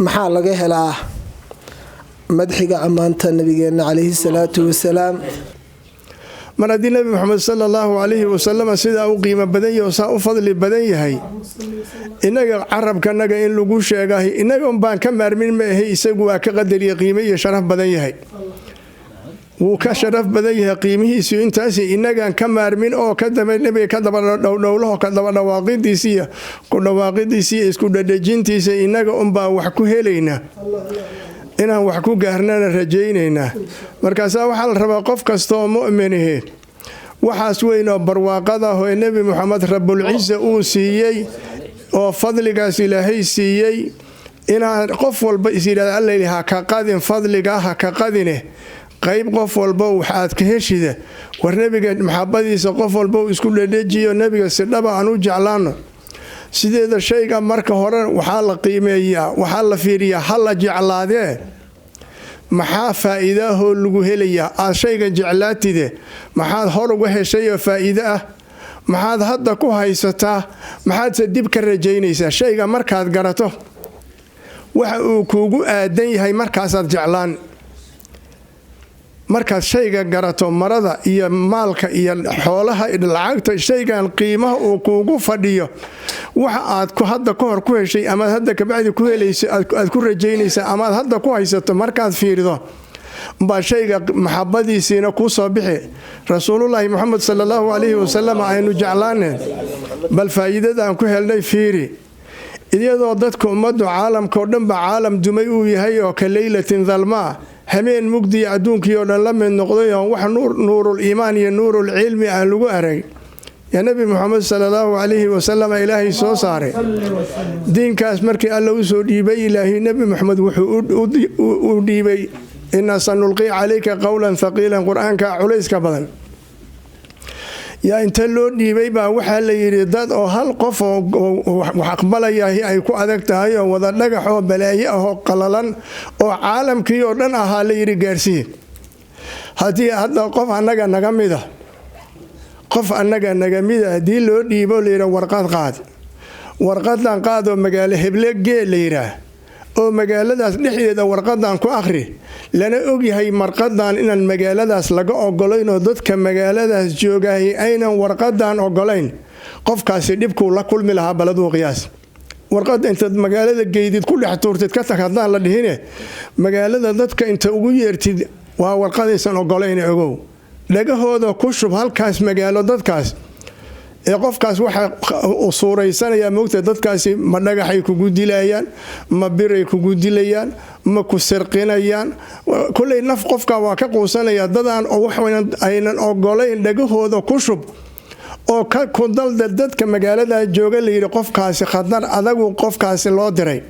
maxaa laga helaa madxiga ammaanta nabigeena calayhi salaatu wasalaam mar haddii nabi maxamed sala allahu calayhi wasalam sidaa u qiimo badan yahay oo saa u fadli badan yahay innaga carabkanaga in lagu sheegahay innaga unbaan ka maarmin ma ahe isagu waa ka qadar iyo qiimo iyo sharaf badan yahay wuu ka sharaf badan yahay qiimihiisu intaasi innagaan ka maarmin oo nabiga ka daba dhowdhowlaho ka daba dhawaaqidiisa iyo ku dhawaaqidiisa iyo isku dhadhejintiisa innaga unbaan wax ku helaynaa inaan wax ku gaarnana rajaynaynaa markaasaa waxaa la rabaa qof kasta oo mu'minihi waxaas weyn oo barwaaqada ah oo nebi moxamed rabulciisa uu siiyey oo fadligaas ilaahay siiyey inaan qof walba is yidhahda allayli ha ka qadin fadliga ha ka qadine qayb qof walba waxaad ka heshida war nebiga maxabadiisa qof walba uu isku dhadhejiyo nebiga si dhaba aan u jeclaano sideeda shayga marka hore waxaa la qiimeeyaa waxaa la fiiriyaa ha la jeclaadee maxaa faa'iidaahoo lagu helayaa aad shaygan jeclaatide maxaad hor uga heshay oo faa'iide ah maxaad hadda ku haysataa maxaadse dib ka rajaynaysaa shayga markaad garato waxa uu kuugu aadan yahay markaasaad jeclaan markaad shayga garato marada iyo maalka iyo xoolaha lacagta shaygan qiimaha uu kuugu fadhiyo waxa aad hadda ka hor ku heshay amaad hadda kabacdi ku helayso aad ku rajaynaysa amaad hadda ku haysato markaad fiirido baa shayga maxabadiisiina kuu soo bixi rasuulullaahi moxamed sala allahu calayhi wasalam aynu jeclaaneen bal faa'iidadaan ku helnay fiiri iyadoo dadka ummaddu caalamka oo dhanba caalam dumay uu yahay oo ka leylatin dalmaa hameen mugdiya adduunkii oo dhan la mid noqday oo wax nuurul iimaan iyo nuurul cilmi aan lagu arag yaa nabi moxamed sala allahu calayhi wasalam ilaahay soo saaray diinkaas markii alla u soo dhiibay ilaahay nebi moxamed wuxuu u dhiibay inaa sanulqii calayka qowlan thaqiilan qur-aanka culayska badan yaa inta loo dhiibay baa waxaa la yidhi dad oo hal qof oo wax aqbalayahi ay ku adag tahay oo wada dhagax oo balaayo ah oo qalalan oo caalamkii oo dhan ahaa la yidhi gaarsiiye haddii hadda qof annaga naga mida haddii loo dhiibo layidha warqad qaad warqadan qaad oo magaalo heble gee la yidhaah oo magaaladaas dhexdeeda warqadan ku akhri lana ogyahay marqadan inaan magaaladaas laga ogolayn oo dadka magaaladaas joogahay aynan warqadan ogolayn qofkaasi dhibkuu la kulmi lahaa baladuu qiyaas warqada intaad magaalada geydid ku dhex tuurtid ka tag haddaan la dhihine magaalada dadka inta ugu yeertid waa warqadaysan ogolayn ogow dhagahooda ku shub halkaas magaalo dadkaas ee qofkaas waxaa suuraysanaya moogta dadkaasi ma dhagaxay kugu dilayaan ma biray kugu dilayaan ma ku sirqinayaan kulley naf qofka waa ka quusanaya dadaan oo wax aynan ogolayn dhagahooda ku shub oo ku dalda dadka magaalada jooga la yidhi qofkaasi khadar adagu qofkaasi loo diray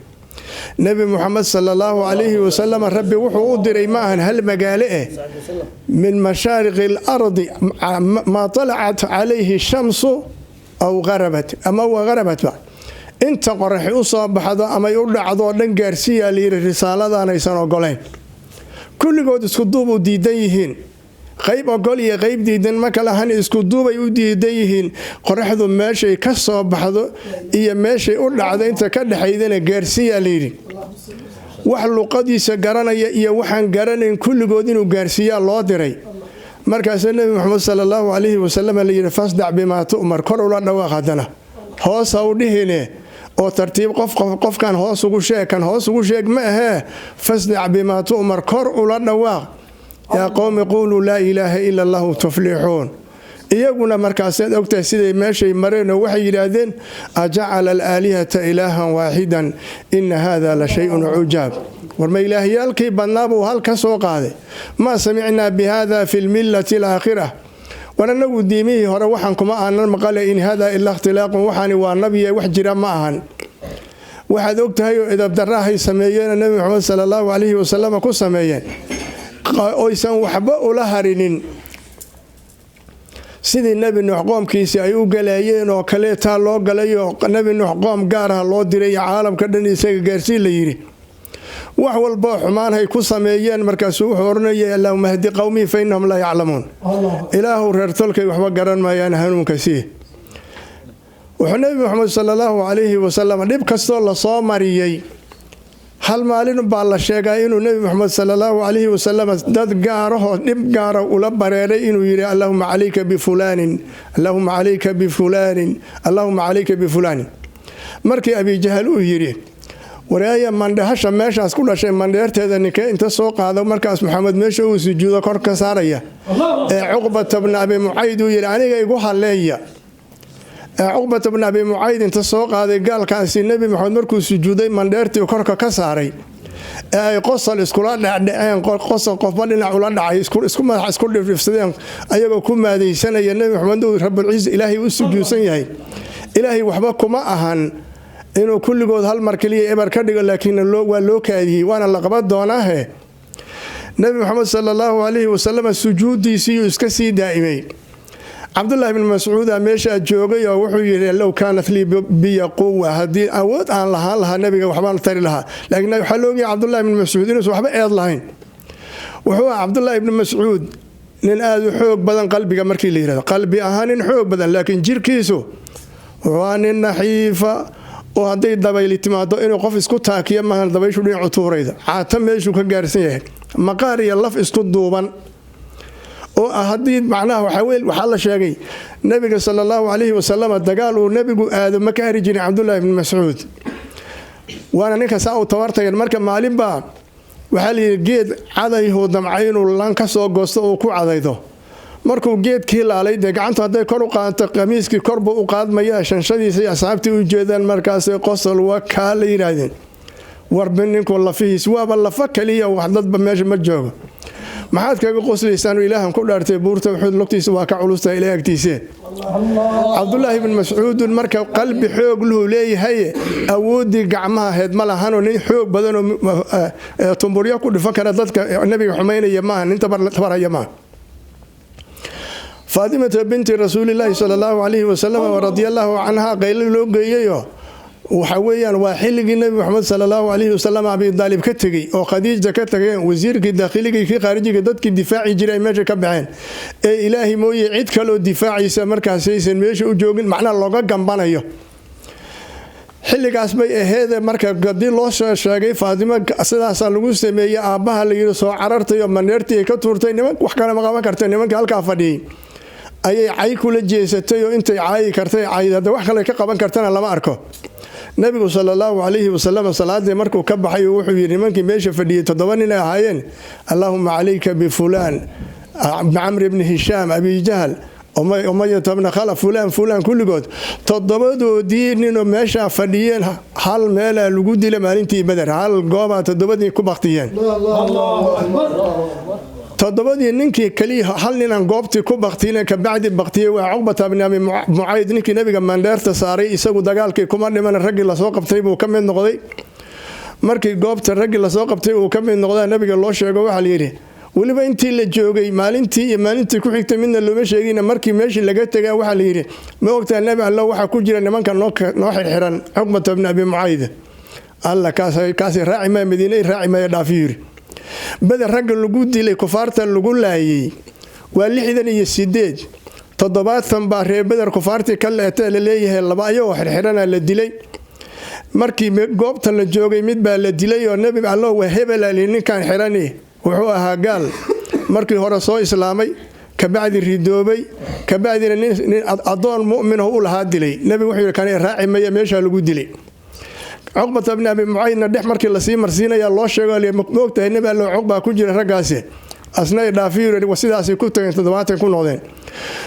nebi moxamed sala allahu calayhi wasalam rabbi wuxuu u diray ma ahan hal magaalo min mashaariqi alardi maa talacat calayhi shamsu aw qarabat ama waqarabatba inta qoraxi u soo baxdo amay u dhacdoo dhan gaarsiiyaa layidhi risaaladaanaysan ogolayn kulligood iskuduub u diidan yihiin qayb ogol iyo qayb diidan ma kalahan iskuduubay u diidan yihiin qoraxdu meeshay ka soo baxdo iyo meeshay u dhacdo inta ka dhexaydana gaarsiiyaa layidhi wax luqadiisa garanaya iyo waxaan garanayn kulligood inuu gaarsiiyaa loo diray markaasa nebi moxamed sala allahu calayhi wasalam layidhi fasdac bimaa tu'mar kor ula dhawaaq haddana hoos ha u dhihine oo tartiib qofkan hoos ugu sheeg kan hoos ugu sheeg ma ahee fasdac bimaa tu'mar kor ula dhawaaq yaa qowmi quuluu laa ilaaha ila allahu tuflixuun iyaguna markaasaad ogtahay siday meeshay mareenoo waxay yidhaahdeen ajacala alaalihata ilaahan waaxidan ina haada la shay-un cujaab warma ilaahyaalkii badnaa buu hal ka soo qaaday maa samicnaa bi haada fi lmillati alaakhira war annagu diimihii hore waxaan kuma aanan maqale in hada ilaa ikhtilaaqun waxaani waa nabiye wax jira ma ahan waxaad ogtahay oo idabdaraahay sameeyeen nebi moxamed sala allahu calayhi wasalam ku sameeyeen oysan waxba ula harinin sidii nebi nuux qoomkiisii ay u galayeen oo kaleetaa loo galayoo nebi nuux qoom gaaraha loo diray caalamka dhan isaga gaarsiin la yidhi wax walboo xumaanhay ku sameeyeen markaasuu wuxuu odhanayay allaahuma hdi qowmii fa innahum laa yaclamuun ilaahu reer tolkay waxba garan maayaan hanuunka sii wuxuu nebi moxamed sala allahu calayhi wasalam dhib kastoo lasoo mariyey hal maalin baa la sheegaa inuu nebi moxamed sallallahu calayhi wasalam dad gaarahoo dhib gaara ula bareeray inuu yidhi allahuma calayka bifulaanin allahuma calayka bifulaanin allahuma calayka bifulaanin markii abijahal uu yidhi waraaya mandhahasha meeshaas ku dhashay mandheerteeda ninkee inta soo qaado markaas maxamed meesha uu sujuudo kor ka saaraya ee cuqbata bni abi mucayd uu yidhi aniga igu halleeya cuqbata bni abi mucayd inta soo qaaday gaalkaasi nebi maxamed markuu sujuuday mandheertii korka ka saaray ee ay qosol iskula dhacdhaceen qosol qofba dhinac ula dhacay isku madax isku dhifdhifsadeen ayagoo ku maadaysanaya nebi maxamed uu rabbulciisa ilaahay u sujuudsan yahay ilaahay waxba kuma ahan inuu kulligood hal mar kaliya ebar ka dhigo laakiin waa loo kaadiyey waana la qaban doonaahe nebi maxamed sallallahu calayhi wasalam sujuudiisiiyuu iska sii daa'imay cabdullaahi bni mascuuda meeshaa joogay oo wuxuu yidhi low kaanat lii biya quwa haddii awood aan lahaan lahaa nebiga waxbaan tari lahaa laakiin waxaa la ogyahay cabdullahi bni mascuud inuusan waxba eed lahayn wuxuu ah cabdullaahi bni mascuud nin aada u xoog badan qalbiga markii la yidhahdo qalbi ahaan nin xoog badan laakiin jirkiisu waa nin naxiifa oo hadday dabayli timaado inuu qof isku taakiya maahan dabayshu dhinacu tuurayda caata meeshuu ka gaarsan yahay maqaar iyo laf isku duuban oo haddii macnaha waxaa la sheegay nebiga sala allahu calayhi wasalam dagaal uu nebigu aado ma ka hari jirin cabdullaahi bni mascuud waana ninka saa uu tabartagan marka maalin baa waxaa layidhi geed cadayhuu damcay inuu lan ka soo goosto uu ku cadaydo markuu geedkii laalay dee gacantu hadday kor u qaadato qamiiskii korbuu u qaadmaya shanshadiisay asxaabtii u jeedaan markaasay qosol wakaa la yidhaahdeen warbi ninku lafihiis waaba lafa kaliya wax dadba meesha ma joogo maxaad kaga qoslaysaan ilaahan ku dhaartay buurta wuxuud lugtiisa waa ka culusta ilaa agtiisee cabdullaahi bni mascuudun marka qalbi xoog luhu leeyahay awooddii gacmaha ahayd ma lahanoo nin xoog badanoo tumburyo ku dhifan kara dadka nebiga xumaynaya maaha nin tabarhaya maaha faatimata binti rasuulilaahi sala allahu calayhi wasalam radiallahu canhaa qaylo loo geeyayo waxa weeyaan waa xilligii nebi moxamed sala allahu calayhi wasalam abidaalib ka tegey oo khadiija ka tageen wasiirkii daakhiligii kii khaarijiga dadkii difaaci jiray ay meesha ka baxeen ee ilaahay mooye cid kaloo difaacaysa markaasaysan meesha u joogin macnaha looga gambanayo xilligaas bay aheede marka hadii loo sheegay faatimo sidaasaa lagu sameeyey aabbaha la yidhi soo carartayo maneertii ay ka tuurtay niman wax kale ma qaban kartay nimankii halkaa fadhiyey ayay cay kula jeesatay oo intay caayi kartay caydada wax kale ka qaban kartana lama arko nabigu sallallahu calayhi wasallam salaadii markuu ka baxay wuxuu yiri nimankii meesha fadhiyay 7 nin ay ahaayeen allahumma alayka bi fulan amr ibn hisham abi jahl umayyah ibn khalaf fulan kulligood 7 nin oo meesha fadhiyeen hal meel lagu dilay maalintii badar hal gooba 7 ku baqtiyeen todobadii ninkii kaliya hal ninan goobtii ku baqtiina ka bacdi baqtiyay waa Uqbata ibn Abi Mu'ayd ninkii nabiga mandeerta saaray isagu dagaalkii kuma dhiman ragii la soo qabtay buu ka mid noqday markii goobta ragii la soo qabtay uu ka mid noqday nabiga loo sheego waxa la yiri waliba intii la joogay maalintii ku xigtay midna looma sheegin markii meeshii laga tagay waxa la yiri ma ogtaa nabi Allah waxa ku jira nimanka noo xirxiran Uqbata ibn Abi Mu'ayd Allah kaasi raaci ma Madiina raaci ma dhaafiyir بدل رجل لجود لي كفارة لجول لي واللحدن يسديد تضباط ثمباري بدل كفارة كلا تلليه اللي بقى يوحر حرنا للدلي مركي جوبت الجوجي متبع للدلي والنبي الله وهبل لأن كان حرني وحوها قال مركي هرسو إسلامي كبعد الردوبي كبعد أضون مؤمن هو الهادلي نبي وحي كان راعي ما يمشي لجود لي عقبة ابن أبي معين ندح مركي الله سيمر سينا يا الله شغال يمكنوك تهنبه لو عقبة كجرة رقاسي أثناء دافير وسيداسي كنت تدوات يكون وضين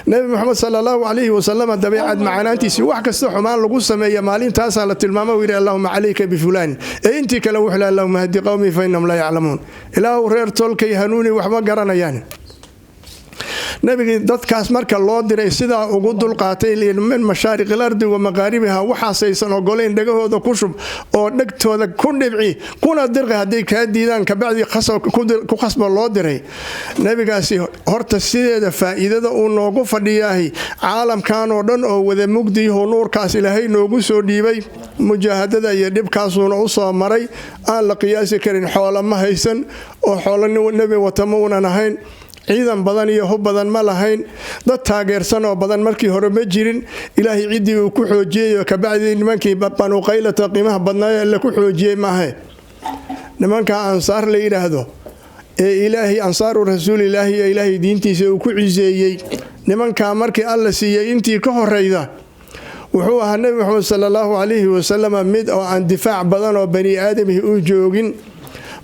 نبي محمد صلى الله عليه وسلم دبيعد معنا أنت سواك السحمان لقصة مية مالين تاسالة الماما ويري اللهم عليك بفلان أنت كلو حلا اللهم هدي قومي فإنهم لا يعلمون إله رير تولكي هنوني وحبا قرانا يعني نبي dadkaas marka loo diray sida ugu dulqaatay min mashaariq al-ard wa magharibiha waxa saysan ogoleen dhagahooda ku shub oo dhagtooda ku dhibci kuna dirqi haday ka diidaan ka bacdi ku qasba loo diray nabigaasi horta sideeda faa'iidada uu noogu fadhiyahay caalamkan oo dhan oo wada mugdiyo nuurkaas ilaahay noogu soo dhiibay mujaahadada iyo dhibkaas uu soo maray aan la qiyaasi karin xoolo ma haysan oo xoolani nabi watamuuna ahayn ciidan badan iyo hub badan ma lahayn dad taageersan oo badan markii hore ma jirin ilaahay cidii uu ku xoojiyay ka bacdi nimankii banu qaylata qiimaha badnaa la ku xoojiyay maahay nimanka ansaar la yiraahdo ee ilaahi ansaaru rasuulilaahi ee ilaahi diintiisa uu ku ciseeyay nimanka markii alla siiyay intii ka horeyda wuxuu ahaa nabi maxamed sallallahu alayhi wasallam mid oo aan difaac badan oo bani aadamih u joogin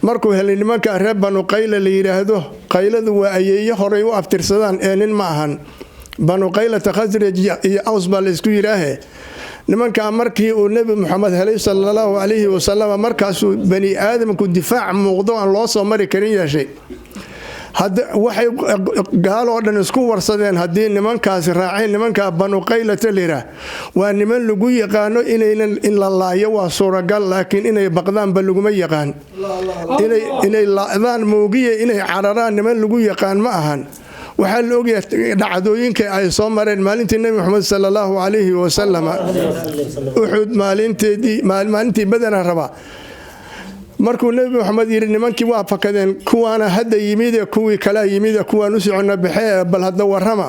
markuu helay nimanka reer Banu Qayla la yiraahdo qayladu waa ayeeyo horey u aftirsadaan ee nin ma ahan Banu Qayla Khazraj iyo Aws baa la isku yiraahe nimanka markii uu nabi maxamed helay sallallahu alayhi wasallam markaas bani aadamku difaac muuqdo aan loo soo mari karin yeeshay hadda waxay gaal oo dhan isku warsadeen hadii nimankaas raaceen nimanka Banu Qayla talira waa niman lagu yaqaano in la laayo waa suuragal laakiin inay baqdaan ba lagu ma yaqaan inay laadaan moogiye inay cararaan niman lagu yaqaan ma ahan waxa la ogyahay dhacdooyinka ay soo mareen maalintii nabi maxamed sallallahu alayhi wasallam Uhud maalintii Badr raba markuu nabi maxamed yiri nimankii waa fakadeen kuwaana hadda yimid kuwii kala yimid kuwaan u socona baxay bal hadda warrama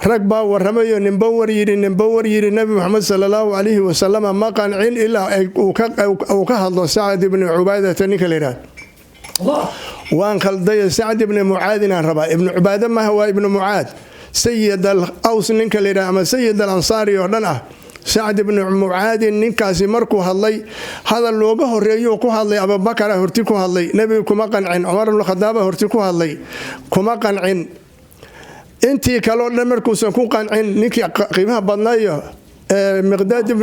rag baa warramayo ninba war yiri nabi maxamed sallallahu alayhi wasallam ma qancin ilaa uu ka hadlo Sa'd ibn Ubaada ninka leeyahay وان خلدي سعد بن معاذ ربا ابن عباده ما هو ابن معاذ سيد الاوس نينك ليرا اما سيد الانصاري ودن سعد بن معاذ نينكاسي markuu hadlay hadal looga horeeyo ku hadlay Abu Bakar horti ku hadlay nabi kuma qancin Umar ibn Khattab horti ku hadlay kuma qancin intii kale oo markuu san ku qancin ninkii qiimaha badnaayo مقداد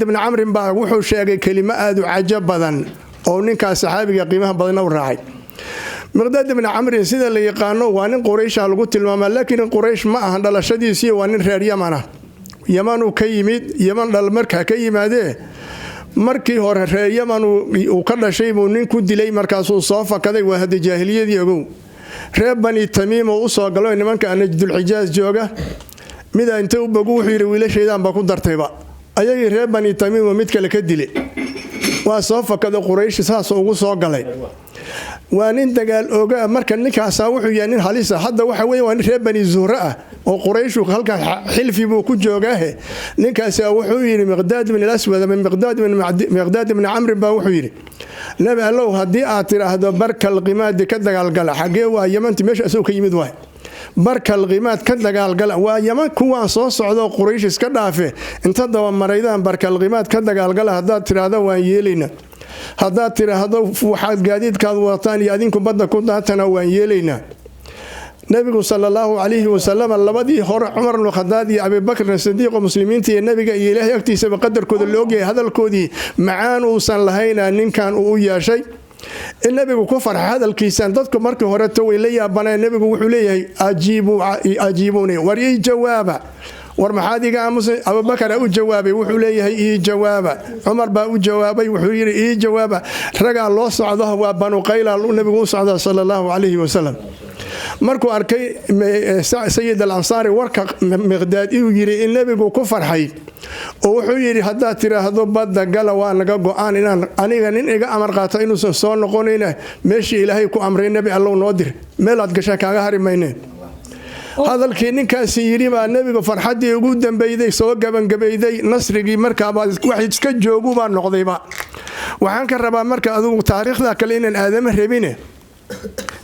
بن عمرو baa wuxuu sheegay kelimo aad u cajab badan oo ninka saxaabiga qiimaha badan u raacay مقداد بن عمرو sida la yaqaano waa nin Quraysh lagu tilmaamay laakiin Quraysh ma aha dhalashadiisii waa nin reer Yaman uu ka yimid Yaman dhal markaa ka yimaade markii hore reer Yaman uu ka dhashay buu nin ku dilay markaas uu soo fakaday waa hada jaahiliyadii ogow reer Bani Tamiim oo soo galay nimanka Najdul Hijaaz jooga mid inta u bagu wuxuu yiri wiilasheedan ba ku dartayba ayagii reer Bani Tamiim mid kale ka dilay waa soo fakada Quraysh saas ugu soo galay waa nin dagaal ooga marka ninkaas wuxuu yahay nin halis hadda waxa weey waa reer Bani Zuhra oo Quraysh halka xilfi buu ku joogaa ninkaas wuxuu yiri Miqdaad ibn al-Aswad Miqdaad ibn Amr baa wuxuu yiri nabi Allah hadii aad tiraahdo barkal qimaad ka dagaal gala xagee waa Yamanti meesha asoo ka yimid waay barkal qimaad ka dagaal gala waa Yaman kuwa soo socdo Quraysh iska dhaafe inta daba mareydaan barkal qimaad ka dagaal gala hadaa tiraahdo waan yeelina hadaa tiraahdo waxaad gaadiidkaad wataan iyo adinku badda ku daatana waan yeelina nabigu sallallahu alayhi wasallam labadii hore Umar ibn Khattab iyo Abu Bakr as-Siddiq oo muslimiinta iyo nabiga iyo Ilaahay agtiisa qadarkooda loogay hadalkoodii macaan uu san lahayna ninkan uu yeeshay nabigu ku farxay hadalkiisan dadku markii hore way la yaabanay nabigu wuxuu leeyahay ajiibuni war ii jawaaba war maxaad iga aamusay Abu Bakar uu jawaabay wuxuu leeyahay ii jawaaba Umar baa uu jawaabay wuxuu yiri ii jawaaba raga loo socdo waa Banu Qayla nabigu socdo sallallahu alayhi wasallam markuu arkay Sayyid al-Ansari warka Miqdaad uu yiri in nabigu ku farxay oo wuxuu yiri hadaa tiraahdo badda gala waa naga go'aan inaan aniga nin iga amar qaato inuu soo noqonayna meeshii Ilaahay ku amray nabi Allah noo dir meel aad gashay kaaga harimayneen hadalkii ninkaasi yiri baa nabiga farxadii ugu dambeeyay soo gabangabeeyay nasrigii markaa wax iska joogu baa noqdayba waxaan ka rabaa marka adigu taariikhda kale inaan aadama rabine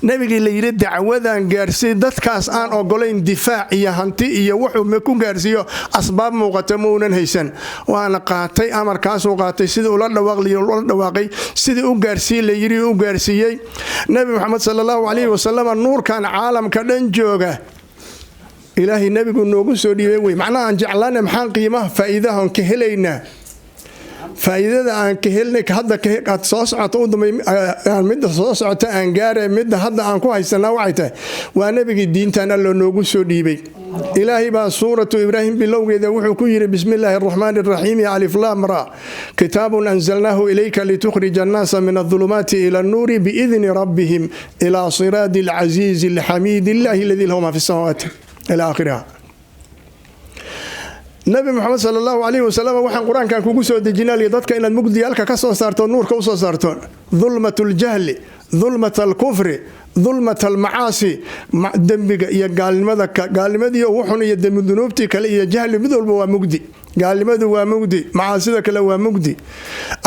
nabigi la yiri dacwadan gaarsi dadkaas aan ogolayn difaac iyo hanti iyo wuxuu ma ku gaarsiyo asbaab muuqata muunan haysan waana qaatay amarkaas uu qaatay sidii ula dhawaaqay sidii uu gaarsiiyay la yiri uu gaarsiiyay nabi maxamed sallallahu alayhi wasallam nuurkan caalamka dhan jooga ilaahi nabigu noogu soo dhiibay way macnaha aan jeclaan maxaan qiimaha faa'iidaha aan ka helaynaa faa'iidada aan ka helnay hadda ka soo socoto u damay mid soo socota aan gaaray mid hadda aan ku haysanaa waxay tahay waa nabiga diintan Allah noogu soo dhiibay ilaahi baa suuratu ibraahim bilowgeeda wuxuu ku yiri bismillaahir rahmaanir rahiim alif lam ra kitaabun anzalnahu ilayka litukhrija an-nasa min adh-dhulumati ila an-nuri bi'idhni rabbihim ila siraadil azizil hamidillahi alladhi lahu ma fis samawati ila akhirah nabi maxamed sallallahu alayhi wasallam waxaan quraankan kugu soo dejinay dadka inaad mugdiyalka ka soo saarto nuurka u soo saarto dhulmatul jahli dhulmatul kufri dhulmatul maasi dambiga iyo gaalnimadii wuxun iyo dambi dunuubtii kale iyo jahli mid walba waa mugdi gaalnimadu waa mugdi macaasida kale waa mugdi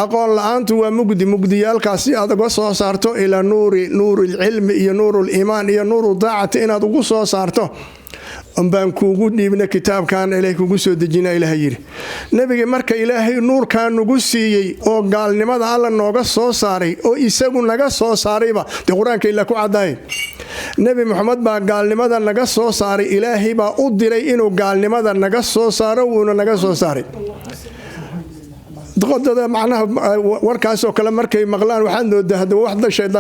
aqoon la'aantu waa mugdi mugdiyaalkaasi aad uga soo saarto ila nuuril cilmi iyo nuurul iimaan iyo nuuru daacati inaad ugu soo saarto baan kuugu dhiibna kitaabkan ilaahay kugu soo dejina ilaahay yiri nabiga marka ilaahay nuurkan nagu siiyay oo gaalnimada alla nooga soo saaray oo isagu naga soo saarayba quraanka ilaa ku caday nabi maxamed baa gaalnimada naga soo saaray ilaahay baa u diray inuu gaalnimada naga soo saaro wuuna naga soo saaray dadada macnaha warkaas oo kale markay maqlaan waxaan doodaa wax shaytaan